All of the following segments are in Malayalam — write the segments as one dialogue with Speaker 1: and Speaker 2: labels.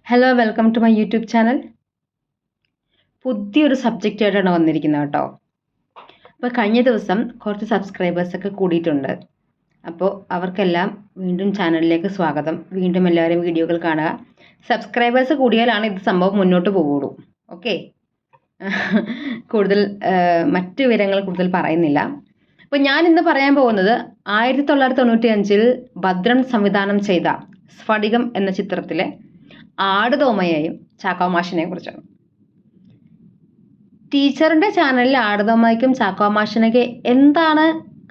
Speaker 1: Hello welcome to my YouTube channel. പുതിയൊരു സബ്ജക്റ്റായിട്ടാണ് വന്നിരിക്കുന്നത് കേട്ടോ. അപ്പോൾ കഴിഞ്ഞ ദിവസം കുറച്ച് സബ്സ്ക്രൈബേഴ്സൊക്കെ കൂടിയിട്ടുണ്ട്. അപ്പോൾ അവർക്കെല്ലാം വീണ്ടും ചാനലിലേക്ക് സ്വാഗതം. വീണ്ടും എല്ലാവരും വീഡിയോകൾ കാണുക. സബ്സ്ക്രൈബേഴ്സ് കൂടിയാലാണ് ഇത് സംഭവം മുന്നോട്ട് പോവുള്ളൂ. ഓക്കെ, കൂടുതൽ മറ്റ് വിവരങ്ങൾ കൂടുതൽ പറയുന്നില്ല. അപ്പോൾ ഞാൻ ഇന്ന് പറയാൻ പോകുന്നത് 1995 ഭദ്രൻ സംവിധാനം ചെയ്ത സ്ഫടികം എന്ന ചിത്രത്തിലെ ആടുതോമയെയും ചാക്കോമാഷിനെ കുറിച്ചാണ്. ടീച്ചറിൻ്റെ ചാനലിൽ ആടുതോമയ്ക്കും ചാക്കോമാഷിനൊക്കെ എന്താണ്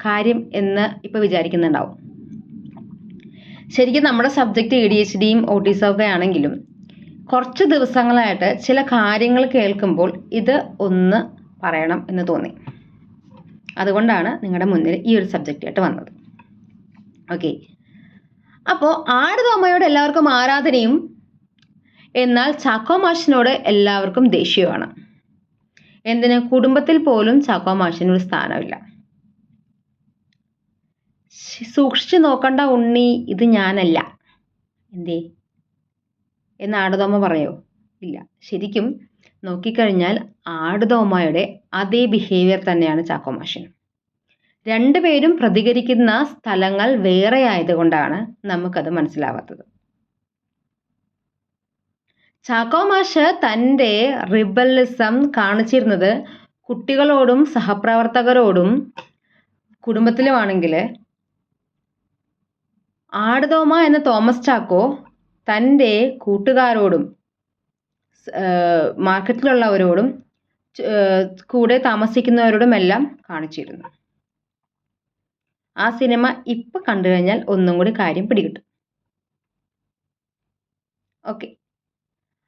Speaker 1: കാര്യം എന്ന് ഇപ്പോൾ വിചാരിക്കുന്നുണ്ടാവും. ശരിക്കും നമ്മുടെ സബ്ജക്റ്റ് ADHDയും ഓട്ടിസം ഒക്കെ ആണെങ്കിലും കുറച്ച് ദിവസങ്ങളായിട്ട് ചില കാര്യങ്ങൾ കേൾക്കുമ്പോൾ ഇത് ഒന്ന് പറയണം എന്ന് തോന്നി. അതുകൊണ്ടാണ് നിങ്ങളുടെ മുന്നിൽ ഈ ഒരു സബ്ജക്റ്റായിട്ട് വന്നത്. ഓക്കെ, അപ്പോൾ ആടുതോമയോട് എല്ലാവർക്കും ആരാധനയും എന്നാൽ ചാക്കോമാഷിനോട് എല്ലാവർക്കും ദേഷ്യവുമാണ്. എന്തിന്? കുടുംബത്തിൽ പോലും ചാക്കോമാഷിന് ഒരു സ്ഥാനമില്ല. സൂക്ഷിച്ചു നോക്കണ്ട ഉണ്ണി, ഇത് ഞാനല്ല. എന്തേ എന്ന് ആടുതോമ പറയോ? ഇല്ല. ശരിക്കും നോക്കിക്കഴിഞ്ഞാൽ ആടുതോമയുടെ അതേ ബിഹേവിയർ തന്നെയാണ് ചാക്കോമാഷിന്. രണ്ടുപേരും പ്രതികരിക്കുന്ന സ്ഥലങ്ങൾ വേറെ ആയതുകൊണ്ടാണ് നമുക്കത് മനസ്സിലാവാത്തത്. ചാക്കോമാഷ് തൻ്റെ റിബലിസം കാണിച്ചിരുന്നത് കുട്ടികളോടും സഹപ്രവർത്തകരോടും കുടുംബത്തിലുമാണെങ്കിൽ, ആടുതോമ എന്ന തോമസ് ചാക്കോ തൻ്റെ കൂട്ടുകാരോടും മാർക്കറ്റിലുള്ളവരോടും കൂടെ താമസിക്കുന്നവരോടുമെല്ലാം കാണിച്ചിരുന്നു. ആ സിനിമ ഇപ്പം കണ്ടു കഴിഞ്ഞാൽ ഒന്നും കൂടി കാര്യം പിടികിട്ടും. ഓക്കെ,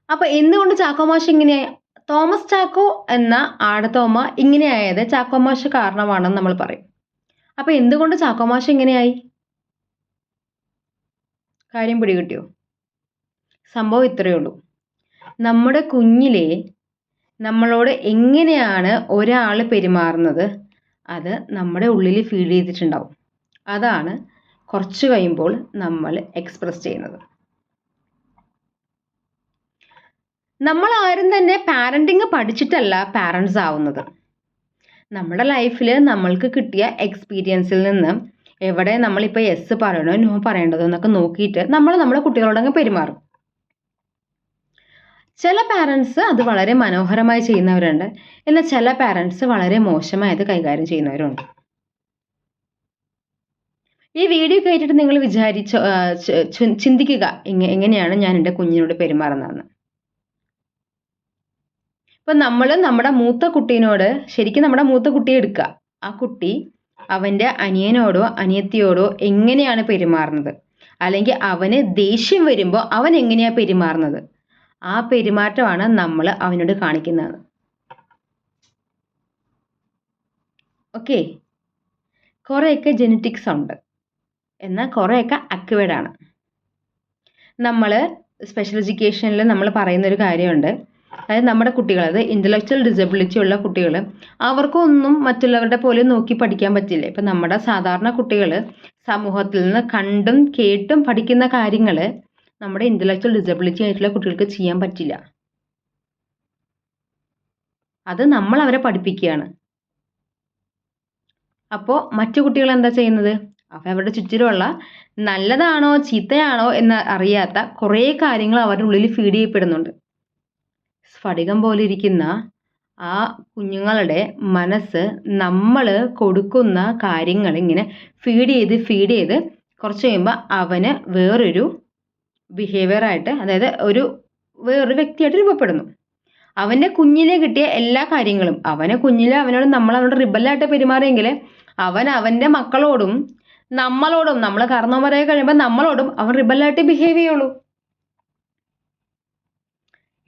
Speaker 1: അപ്പോൾ എന്തുകൊണ്ട് ചാക്കോമാഷ് ഇങ്ങനെയായി? തോമസ് ചാക്കോ എന്ന ആടുതോമ ഇങ്ങനെയായത് ചാക്കോമാഷ് കാരണമാണെന്ന് നമ്മൾ പറയും. അപ്പോൾ എന്തുകൊണ്ട് ചാക്കോമാഷ് ഇങ്ങനെയായി? കാര്യം പിടികിട്ടിയോ? സംഭവം ഇത്രയേ ഉള്ളൂ. നമ്മുടെ കുഞ്ഞിലെ നമ്മളോട് എങ്ങനെയാണ് ഒരാൾ പെരുമാറുന്നത് അത് നമ്മുടെ ഉള്ളിൽ ഫീൽ ചെയ്തിട്ടുണ്ടാവും. അതാണ് കുറച്ച് കഴിയുമ്പോൾ നമ്മൾ എക്സ്പ്രസ് ചെയ്യുന്നത്. നമ്മൾ ആരും തന്നെ പാരൻറ്റിങ് പഠിച്ചിട്ടല്ല പാരൻസ് ആവുന്നത്. നമ്മുടെ ലൈഫിൽ നമ്മൾക്ക് കിട്ടിയ എക്സ്പീരിയൻസിൽ നിന്ന് എവിടെ നമ്മളിപ്പോൾ യെസ് പറയണോ നോ പറയേണ്ടതോ എന്നൊക്കെ നോക്കിയിട്ട് നമ്മൾ നമ്മുടെ കുട്ടികളോടങ്ങ് പെരുമാറും. ചില പാരൻസ് അത് വളരെ മനോഹരമായി ചെയ്യുന്നവരുണ്ട്, എന്നാൽ ചില പാരൻസ് വളരെ മോശമായത് കൈകാര്യം ചെയ്യുന്നവരുണ്ട്. ഈ വീഡിയോ കേട്ടിട്ട് നിങ്ങൾ ചിന്തിക്കുക, എങ്ങനെയാണ് ഞാൻ എൻ്റെ കുഞ്ഞിനോട് പെരുമാറുന്നതെന്ന്. ഇപ്പം നമ്മൾ നമ്മുടെ മൂത്ത കുട്ടീനോട് ശരിക്കും നമ്മുടെ മൂത്ത കുട്ടിയെ എടുക്കുക. ആ കുട്ടി അവൻ്റെ അനിയനോടോ അനിയത്തിയോടോ എങ്ങനെയാണ് പെരുമാറുന്നത്, അല്ലെങ്കിൽ അവന് ദേഷ്യം വരുമ്പോൾ അവൻ എങ്ങനെയാണ് പെരുമാറുന്നത്, ആ പെരുമാറ്റമാണ് നമ്മൾ അവനോട് കാണിക്കുന്നത്. ഓക്കെ, കുറേയൊക്കെ ജെനറ്റിക്സ് ഉണ്ട്, എന്നാൽ കുറേയൊക്കെ അക്വേർഡാണ്. നമ്മൾ സ്പെഷ്യൽ എഡ്യൂക്കേഷനിൽ നമ്മൾ പറയുന്നൊരു കാര്യമുണ്ട്. അതായത് നമ്മുടെ കുട്ടികൾ, അത് ഇൻ്റലക്ച്വൽ ഡിസബിലിറ്റി ഉള്ള കുട്ടികൾ, അവർക്കൊന്നും മറ്റുള്ളവരുടെ പോലെ നോക്കി പഠിക്കാൻ പറ്റില്ല. ഇപ്പം നമ്മുടെ സാധാരണ കുട്ടികൾ സമൂഹത്തിൽ നിന്ന് കണ്ടും കേട്ടും പഠിക്കുന്ന കാര്യങ്ങൾ നമ്മുടെ ഇൻ്റലക്ച്വൽ ഡിസബിലിറ്റി ആയിട്ടുള്ള കുട്ടികൾക്ക് ചെയ്യാൻ പറ്റില്ല. അത് നമ്മൾ അവരെ പഠിപ്പിക്കുകയാണ്. അപ്പോൾ മറ്റു കുട്ടികൾ എന്താ ചെയ്യുന്നത്? അവരുടെ ചുറ്റിലുമുള്ള നല്ലതാണോ ചീത്തയാണോ എന്ന് അറിയാത്ത കുറേ കാര്യങ്ങൾ അവരുടെ ഉള്ളിൽ ഫീഡ് ചെയ്യപ്പെടുന്നുണ്ട്. സ്ഫടികം പോലെ ഇരിക്കുന്ന ആ കുഞ്ഞുങ്ങളുടെ മനസ്സ് നമ്മൾ കൊടുക്കുന്ന കാര്യങ്ങൾ ഇങ്ങനെ ഫീഡ് ചെയ്ത് കുറച്ച് കഴിയുമ്പോൾ അവന് വേറൊരു ബിഹേവിയറായിട്ട്, അതായത് വേറൊരു വ്യക്തിയായിട്ട് രൂപപ്പെടുന്നു. അവൻ്റെ കുഞ്ഞിലെ കിട്ടിയ എല്ലാ കാര്യങ്ങളും, അവനോട് നമ്മൾ അവനോട് റിബലായിട്ട് പെരുമാറിയെങ്കിൽ അവൻ അവൻ്റെ മക്കളോടും നമ്മളോടും, നമ്മൾ കാരണവന്മാരായി കഴിയുമ്പോൾ നമ്മളോടും അവൻ റിബലായിട്ട് ബിഹേവ് ചെയ്യുള്ളൂ.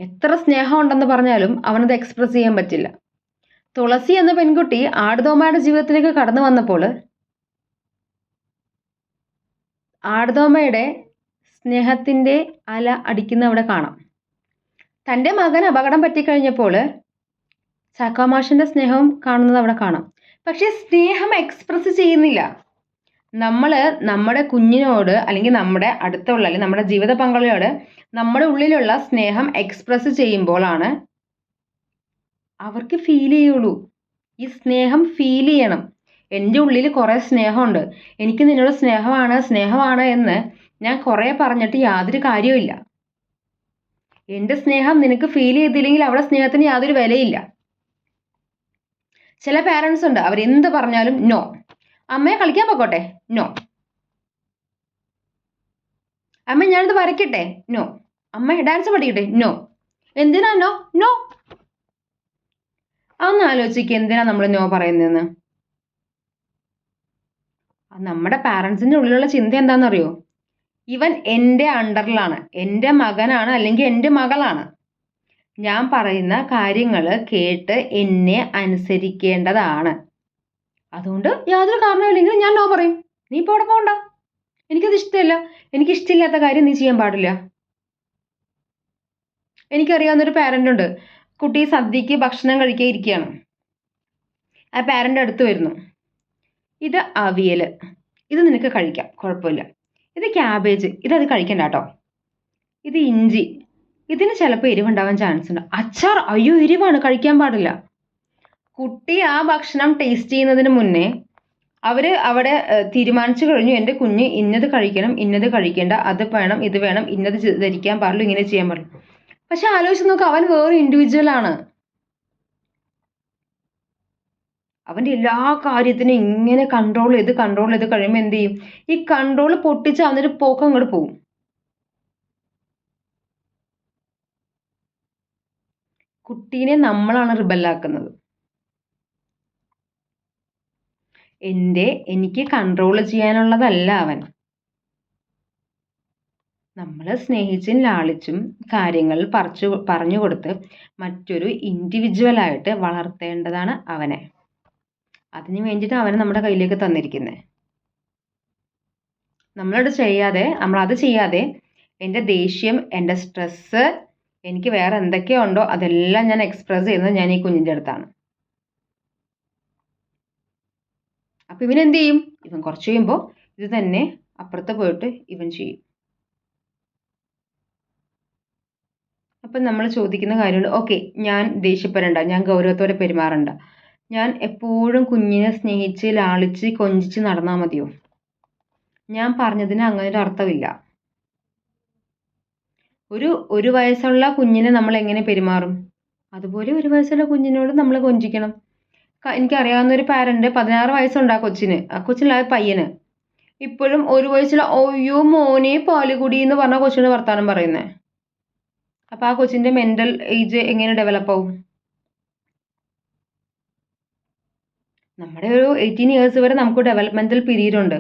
Speaker 1: എത്ര സ്നേഹം ഉണ്ടെന്ന് പറഞ്ഞാലും അവനത് എക്സ്പ്രസ് ചെയ്യാൻ പറ്റില്ല. തുളസി എന്ന പെൺകുട്ടി ആടുതോമയുടെ ജീവിതത്തിലേക്ക് കടന്നു വന്നപ്പോൾ ആടുതോമയുടെ സ്നേഹത്തിൻ്റെ അല അടിക്കുന്ന അവിടെ കാണാം. തൻ്റെ മകൻ അപകടം പറ്റിക്കഴിഞ്ഞപ്പോൾ ചാക്കോമാഷിൻ്റെ സ്നേഹവും കാണുന്നത് അവിടെ കാണാം. പക്ഷേ സ്നേഹം എക്സ്പ്രസ് ചെയ്യുന്നില്ല. നമ്മൾ നമ്മുടെ കുഞ്ഞിനോട് അല്ലെങ്കിൽ നമ്മുടെ അടുത്തുള്ള അല്ലെങ്കിൽ നമ്മുടെ ജീവിത പങ്കാളിയോട് നമ്മുടെ ഉള്ളിലുള്ള സ്നേഹം എക്സ്പ്രസ് ചെയ്യുമ്പോഴാണ് അവർക്ക് ഫീൽ ചെയ്യുള്ളൂ. ഈ സ്നേഹം ഫീൽ ചെയ്യണം. എൻ്റെ ഉള്ളിൽ കുറേ സ്നേഹമുണ്ട്, എനിക്ക് നിന്നോട് സ്നേഹമാണ് എന്ന് ഞാൻ കുറേ പറഞ്ഞിട്ട് യാതൊരു കാര്യവുമില്ല. എൻ്റെ സ്നേഹം നിനക്ക് ഫീൽ ചെയ്തില്ലെങ്കിൽ അവിടെ സ്നേഹത്തിന് യാതൊരു വിലയില്ല. ചില പാരൻസ് ഉണ്ട്, അവരെന്ത് പറഞ്ഞാലും നോ. അമ്മയെ കളിക്കാൻ പൊക്കോട്ടെ, നോ. അമ്മ ഞാനിത് വരയ്ക്കട്ടെ, നോ. അമ്മ ഡാൻസ് പഠിക്കട്ടെ, നോ. എന്തിനാ നോ? നോ. അതൊന്ന് ആലോചിക്കുക, എന്തിനാ നമ്മൾ നോ പറയുന്നതെന്ന്. നമ്മുടെ പാരൻസിൻ്റെ ഉള്ളിലുള്ള ചിന്ത എന്താണെന്നറിയോ? ഇവൻ എൻ്റെ അണ്ടറിലാണ്, എൻ്റെ മകനാണ് അല്ലെങ്കിൽ എൻ്റെ മകളാണ്. ഞാൻ പറയുന്ന കാര്യങ്ങൾ കേട്ട് എന്നെ അനുസരിക്കേണ്ടതാണ്. അതുകൊണ്ട് യാതൊരു കാരണമില്ലെങ്കിലും ഞാൻ നോ പറയും. നീ ഇപ്പോൾ അവിടെ പോകണ്ട, എനിക്കത് ഇഷ്ടമല്ല, എനിക്കിഷ്ടമില്ലാത്ത കാര്യം നീ ചെയ്യാൻ പാടില്ല. എനിക്കറിയാവുന്നൊരു പാരൻ്റ് ഉണ്ട്, കുട്ടി സദ്യക്ക് ഭക്ഷണം കഴിക്കാൻ ഇരിക്കുകയാണ്. ആ പാരൻ്റ് അടുത്ത് വരുന്നു. ഇത് അവിയൽ, ഇത് നിനക്ക് കഴിക്കാം, കുഴപ്പമില്ല. ഇത് ക്യാബേജ്, ഇതത് കഴിക്കണ്ട കേട്ടോ. ഇത് ഇഞ്ചി, ഇതിന് ചിലപ്പോൾ എരിവുണ്ടാവാൻ ചാൻസ് ഉണ്ട്. അച്ചാർ, അയ്യോ എരിവാണ്, കഴിക്കാൻ പാടില്ല. കുട്ടി ആ ഭക്ഷണം ടേസ്റ്റ് ചെയ്യുന്നതിന് മുന്നേ അവർ അവിടെ തീരുമാനിച്ചു കഴിഞ്ഞു, എൻ്റെ കുഞ്ഞ് ഇന്നത് കഴിക്കണം, ഇന്നത് കഴിക്കേണ്ട, അത് വേണം, ഇത് വേണം, ഇന്നത് ധരിക്കാൻ പാടുള്ളൂ, ഇങ്ങനെ ചെയ്യാൻ പാടുള്ളൂ. പക്ഷെ ആലോചിച്ച് നോക്ക്, അവൻ വേറെ ഇൻഡിവിജ്വൽ ആണ്. അവൻ്റെ എല്ലാ കാര്യത്തിനും ഇങ്ങനെ കൺട്രോൾ ചെയ്ത് കഴിയുമ്പോൾ എന്ത് ചെയ്യും? ഈ കൺട്രോൾ പൊട്ടിച്ച് അവനൊരു പോക്കം അങ്ങോട്ട് പോകും. കുട്ടീനെ നമ്മളാണ് റിബല്ലാക്കുന്നത്. എനിക്ക് കൺട്രോൾ ചെയ്യാനുള്ളതല്ല അവൻ. നമ്മൾ സ്നേഹിച്ചും ലാളിച്ചും കാര്യങ്ങൾ പറഞ്ഞു കൊടുത്ത് മറ്റൊരു ഇൻഡിവിജ്വലായിട്ട് വളർത്തേണ്ടതാണ് അവനെ. അതിന് വേണ്ടിയിട്ട് അവനെ നമ്മുടെ കയ്യിലേക്ക് തന്നിരിക്കുന്നത്. നമ്മളത് ചെയ്യാതെ എൻ്റെ ദേഷ്യം, എൻ്റെ സ്ട്രെസ്സ്, എനിക്ക് വേറെ എന്തൊക്കെയോ ഉണ്ടോ അതെല്ലാം ഞാൻ എക്സ്പ്രസ് ചെയ്യുന്നത് ഞാൻ ഈ കുഞ്ഞിൻ്റെ അടുത്താണ്. അപ്പം ഇവൻ എന്ത് ചെയ്യും? ഇവൻ കുറച്ച് കഴിയുമ്പോൾ ഇത് തന്നെ അപ്പുറത്ത് പോയിട്ട് ഇവൻ ചെയ്യും. അപ്പം നമ്മൾ ചോദിക്കുന്ന കാര്യമുണ്ട്, ഓക്കെ ഞാൻ ദേഷ്യപ്പെടണ്ട, ഞാൻ ഗൗരവത്തോടെ പെരുമാറണ്ട, ഞാൻ എപ്പോഴും കുഞ്ഞിനെ സ്നേഹിച്ച് ലാളിച്ച് കൊഞ്ചിച്ച് നടന്നാൽ മതിയോ? ഞാൻ പറഞ്ഞതിന് അങ്ങനെ ഒരു അർത്ഥമില്ല. ഒരു വയസ്സുള്ള കുഞ്ഞിനെ നമ്മൾ എങ്ങനെ പെരുമാറും, അതുപോലെ ഒരു വയസ്സുള്ള കുഞ്ഞിനോട് നമ്മൾ കൊഞ്ചിക്കണം. എനിക്കറിയാവുന്ന ഒരു പാരന്റ്, 16 വയസ്സുണ്ട് ആ കൊച്ചിനുള്ള പയ്യന്. ഇപ്പോഴും ഒരു വയസ്സുള്ള ഓയ്യോ മോനെ പാലുകുടി എന്ന് പറഞ്ഞ കൊച്ചിന് വർത്താനം പറയുന്നത്. അപ്പോൾ ആ കൊച്ചിൻ്റെ മെൻ്റൽ ഏജ് എങ്ങനെ ഡെവലപ്പ് ആവും? നമ്മുടെ ഒരു 18 ഇയേഴ്സ് വരെ നമുക്ക് ഡെവലപ്മെൻറ്റൽ പീരീഡ് ഉണ്ട്.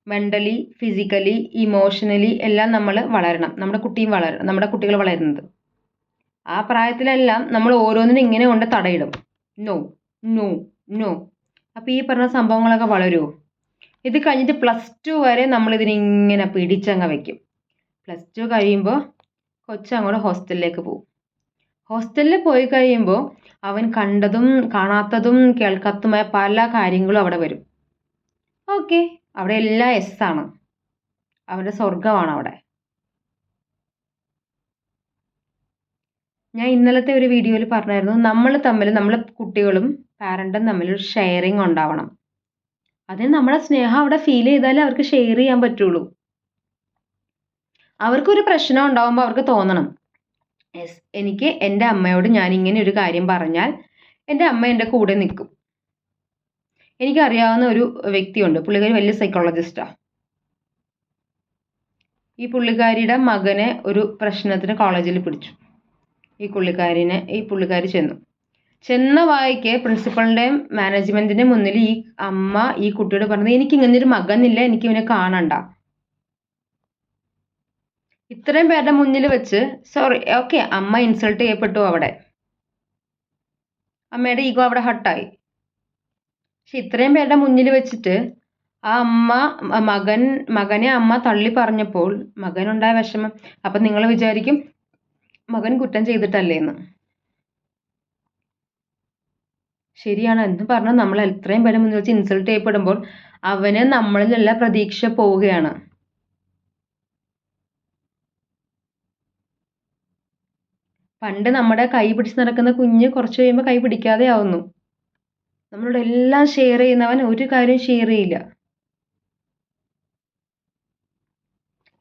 Speaker 1: മെൻ്റലി, ഫിസിക്കലി, ഇമോഷണലി എല്ലാം നമ്മൾ വളരണം. നമ്മുടെ കുട്ടികൾ വളരുന്നത് ആ പ്രായത്തിലെല്ലാം നമ്മൾ ഓരോന്നിനും ഇങ്ങനെ കൊണ്ട് തടയിടും, നോ നോ നോ. അപ്പോൾ ഈ പറഞ്ഞ സംഭവങ്ങളൊക്കെ വളരുമോ? ഇത് കഴിഞ്ഞിട്ട് +2 വരെ നമ്മളിതിനിങ്ങനെ പിടിച്ചങ്ങ് വയ്ക്കും. +2 കഴിയുമ്പോൾ കൊച്ചങ്ങോട്ട് ഹോസ്റ്റലിലേക്ക് പോകും. ഹോസ്റ്റലിൽ പോയി കഴിയുമ്പോൾ അവൻ കണ്ടതും കാണാത്തതും കേൾക്കാത്തതുമായ പല കാര്യങ്ങളും അവിടെ വരും. ഓക്കെ, അവിടെ എല്ലാം എസ് ആണ്, അവരുടെ സ്വർഗമാണ് അവിടെ. ഞാൻ ഇന്നലത്തെ ഒരു വീഡിയോയിൽ പറഞ്ഞായിരുന്നു, നമ്മളെ കുട്ടികളും പാരൻറ്റും തമ്മിലൊരു ഷെയറിങ് ഉണ്ടാവണം. അതിന് നമ്മുടെ സ്നേഹം അവിടെ ഫീൽ ചെയ്താലേ അവർക്ക് ഷെയർ ചെയ്യാൻ പറ്റുള്ളൂ. അവർക്കൊരു പ്രശ്നം ഉണ്ടാകുമ്പോൾ അവർക്ക് തോന്നണം, യെസ്, എനിക്ക് എൻ്റെ അമ്മയോട് ഞാൻ ഇങ്ങനെ ഒരു കാര്യം പറഞ്ഞാൽ എൻ്റെ അമ്മ എൻ്റെ കൂടെ നിൽക്കും. എനിക്കറിയാവുന്ന ഒരു വ്യക്തിയുണ്ട്, പുള്ളിക്കാരി വലിയ സൈക്കോളജിസ്റ്റാണ്. ഈ പുള്ളിക്കാരിയുടെ മകനെ ഒരു പ്രശ്നത്തിന് കോളേജിൽ പിടിച്ചു. ഈ പുള്ളിക്കാരി ചെന്ന വായിക്ക് പ്രിൻസിപ്പളിൻ്റെയും മാനേജ്മെൻറ്റിൻ്റെ മുന്നിൽ ഈ അമ്മ ഈ കുട്ടിയോട് പറഞ്ഞത്, എനിക്ക് ഇങ്ങനെ ഒരു മകനില്ല, എനിക്ക് ഇവനെ കാണണ്ട. ഇത്രയും പേരുടെ മുന്നിൽ വെച്ച് ഓക്കെ, അമ്മ ഇൻസൾട്ട് ചെയ്യപ്പെട്ടു. അവിടെ അമ്മയുടെ ഈഗോ അവിടെ ഹട്ടായി. പക്ഷെ ഇത്രയും പേരുടെ മുന്നിൽ വെച്ചിട്ട് ആ മകനെ അമ്മ തള്ളി പറഞ്ഞപ്പോൾ മകനുണ്ടായ വിഷമം, അപ്പം നിങ്ങൾ വിചാരിക്കും മകൻ കുറ്റം ചെയ്തിട്ടല്ലേന്ന്. ശരിയാണ്, എന്ന് പറഞ്ഞാൽ നമ്മൾ എത്രയും പേരെ മുന്നിൽ വെച്ച് ഇൻസൾട്ട് ചെയ്യപ്പെടുമ്പോൾ അവന് നമ്മളിലുള്ള പ്രതീക്ഷ പോവുകയാണ്. പണ്ട് നമ്മുടെ കൈ പിടിച്ച് നടക്കുന്ന കുഞ്ഞ് കുറച്ച് കഴിയുമ്പോൾ കൈ പിടിക്കാതെ ആവുന്നു. നമ്മളോട് എല്ലാം ഷെയർ ചെയ്യുന്നവൻ ഒരു കാര്യം ഷെയർ ചെയ്യില്ല.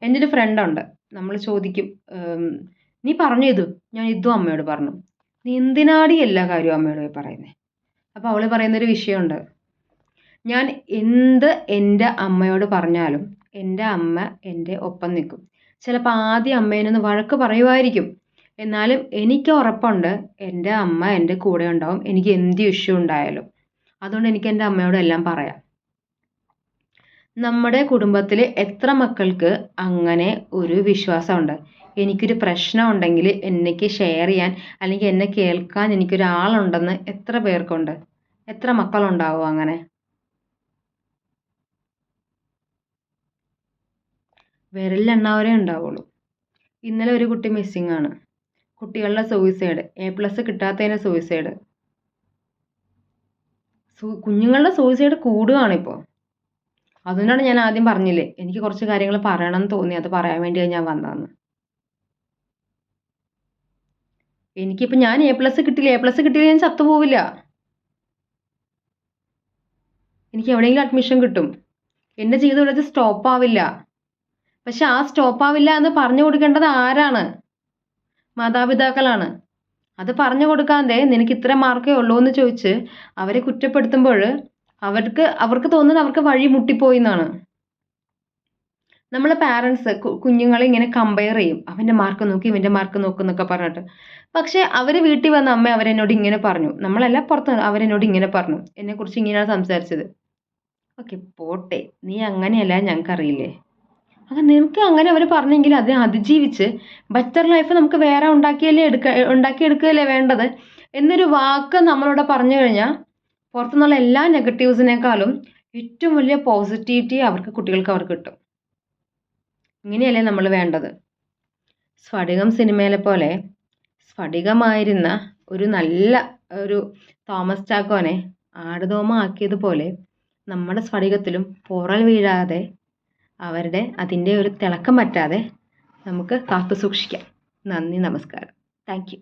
Speaker 1: എൻ്റെ ഒരു ഫ്രണ്ടുണ്ട്. നമ്മൾ ചോദിക്കും, നീ പറഞ്ഞു ഇത്, ഞാൻ ഇതും അമ്മയോട് പറഞ്ഞു. നീ എന്തിനാടി എല്ലാ കാര്യവും അമ്മയോട് പോയി പറയുന്നത്? അപ്പോൾ അവൾ പറയുന്നൊരു വിഷയമുണ്ട്. ഞാൻ എന്ത് എൻ്റെ അമ്മയോട് പറഞ്ഞാലും എൻ്റെ അമ്മ എൻ്റെ ഒപ്പം നിൽക്കും. ചിലപ്പോൾ ആദ്യം അമ്മേനൊന്ന് വഴക്ക് പറയുമായിരിക്കും, എന്നാലും എനിക്ക് ഉറപ്പുണ്ട് എൻ്റെ അമ്മ എൻ്റെ കൂടെ ഉണ്ടാവും, എനിക്ക് എന്ത് ഇഷ്യൂ ഉണ്ടായാലും. അതുകൊണ്ട് എനിക്ക് എൻ്റെ അമ്മയോട് എല്ലാം പറയാം. നമ്മുടെ കുടുംബത്തിൽ എത്ര മക്കൾക്ക് അങ്ങനെ ഒരു വിശ്വാസമുണ്ട്? എനിക്കൊരു പ്രശ്നം ഉണ്ടെങ്കിൽ എനിക്ക് ഷെയർ ചെയ്യാൻ അല്ലെങ്കിൽ എന്നെ കേൾക്കാൻ എനിക്കൊരാളുണ്ടെന്ന് എത്ര പേർക്കുണ്ട്? എത്ര മക്കളുണ്ടാവും അങ്ങനെ? വിരലിലെണ്ണാവരേ ഉണ്ടാവുള്ളൂ. ഇന്നലെ ഒരു കുട്ടി മിസ്സിംഗ് ആണ്. കുട്ടികളുടെ സൂയിസൈഡ്, A+ കിട്ടാത്തതിന് സൂയിസൈഡ്. കുഞ്ഞുങ്ങളുടെ സൂയിസൈഡ് കൂടുകയാണിപ്പോൾ. അതുകൊണ്ടാണ് ഞാൻ ആദ്യം പറഞ്ഞില്ലേ, എനിക്ക് കുറച്ച് കാര്യങ്ങൾ പറയണമെന്ന് തോന്നി, അത് പറയാൻ വേണ്ടിയാണ് ഞാൻ വന്നതെന്ന്. എനിക്കിപ്പോൾ ഞാൻ A+ കിട്ടിയില്ല ഞാൻ ചത്തുപോവില്ല. എനിക്ക് എവിടെയെങ്കിലും അഡ്മിഷൻ കിട്ടും. എൻ്റെ ജീവിതം ഇവിടെ സ്റ്റോപ്പ് ആവില്ല. പക്ഷെ ആ സ്റ്റോപ്പ് ആവില്ല എന്ന് പറഞ്ഞു കൊടുക്കേണ്ടത് ആരാണ്? മാതാപിതാക്കളാണ്. അത് പറഞ്ഞു കൊടുക്കാതെ നിനക്ക് ഇത്ര മാർക്കേ ഉള്ളൂ എന്ന് ചോദിച്ച് അവരെ കുറ്റപ്പെടുത്തുമ്പോൾ അവർക്ക് തോന്നുന്നത് അവർക്ക് വഴി മുട്ടിപ്പോയി എന്നാണ്. നമ്മളെ പാരൻസ് കുഞ്ഞുങ്ങളെ ഇങ്ങനെ കമ്പയർ ചെയ്യും, അവൻ്റെ മാർക്ക് നോക്കി ഇവൻ്റെ മാർക്ക് നോക്കും എന്നൊക്കെ പറഞ്ഞിട്ട്. പക്ഷേ അവർ വീട്ടിൽ വന്ന അമ്മ അവരെന്നോട് ഇങ്ങനെ പറഞ്ഞു, നമ്മളല്ല പുറത്ത് അവരെന്നോട് ഇങ്ങനെ പറഞ്ഞു, എന്നെക്കുറിച്ച് ഇങ്ങനെയാണ് സംസാരിച്ചത്. ഓക്കെ പോട്ടെ, നീ അങ്ങനെയല്ല ഞങ്ങൾക്കറിയില്ലേ. അങ്ങനെ നിനക്ക് അങ്ങനെ അവർ പറഞ്ഞെങ്കിൽ അതിനെ അതിജീവിച്ച് ബെറ്റർ ലൈഫ് നമുക്ക് വേറെ ഉണ്ടാക്കിയെടുക്കുകയല്ലേ വേണ്ടത് എന്നൊരു വാക്ക് നമ്മളോട് പറഞ്ഞു കഴിഞ്ഞാൽ പുറത്തുനിന്നുള്ള എല്ലാ നെഗറ്റീവ്സിനേക്കാളും ഏറ്റവും വലിയ പോസിറ്റിവിറ്റി കുട്ടികൾക്ക് കിട്ടും. ഇങ്ങനെയല്ലേ നമ്മൾ വേണ്ടത്. സ്ഫടികം സിനിമയിലെ പോലെ സ്ഫടികമായിരുന്ന ഒരു നല്ല ഒരു തോമസ് ചാക്കോനെ ആടുതോമ ആക്കിയതുപോലെ നമ്മുടെ സ്ഫടികത്തിലും പോറൽ വീഴാതെ അതിൻ്റെ ഒരു തിളക്കം പറ്റാതെ നമുക്ക് കാത്തു സൂക്ഷിക്കാം. നന്ദി, നമസ്കാരം. Thank you.